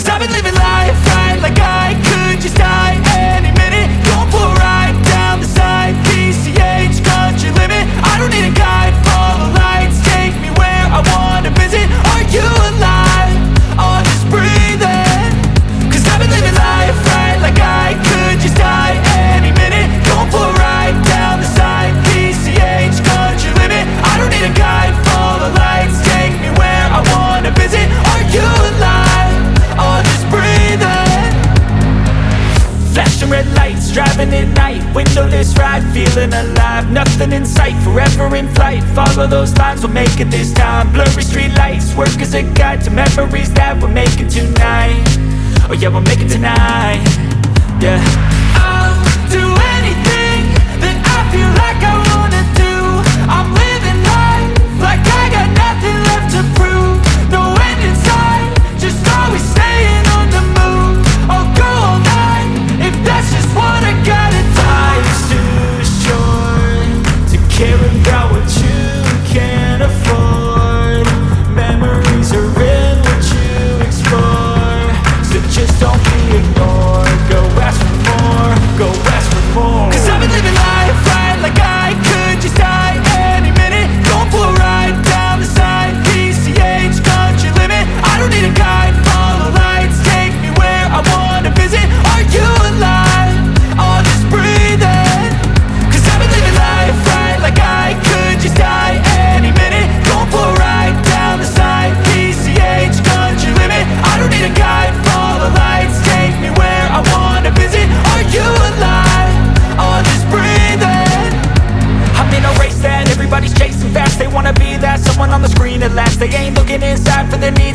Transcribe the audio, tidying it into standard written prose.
Cause I've been living life right like I could just die any minute. Going for a ride down the side, PCH, country limit. I don't need a guide, follow lights, take me where I wanna visit. Are you alive? Or just breathing? Cause I've been living life right like I could just die any minute. Going for a ride down the side, PCH, country limit. I don't need a guide, follow lights, take me where I wanna visit. Are you alive? Or just breathing? Flashing red lights, driving at night, windowless ride, feeling alive. Nothing in sight, forever in flight. Follow those lines, we'll make it this time. Blurry street lights, work as a guide to memories that we're making tonight. Oh yeah, we'll make it tonight. Yeah. I'll do anything that I feel like I wanna do. I'm living life like I got nothing left to prove. No end in sight, just always staying on the move. I'll go all night if that's just what I gotta do. Life's too short to care about what you can't afford. Memories are in what you explore, so just don't be ignored. Go ask for more, go ask for more. Cause I've been living life right like I could just die any minute. Going for a ride down the side, PCH, country limit. I don't need a guide, follow lights, take me where I wanna visit. Are you alive? Or just breathing? Cause I've been living life right like I could just die any minute. Going for a ride down the side, PCH, country limit. I don't need a guide, follow lights, take me where I wanna visit. Are you alive? Or just breathing? I'm in a race that everybody's chasing fast. They wanna be that someone on the screen at last. They ain't looking inside for their needs.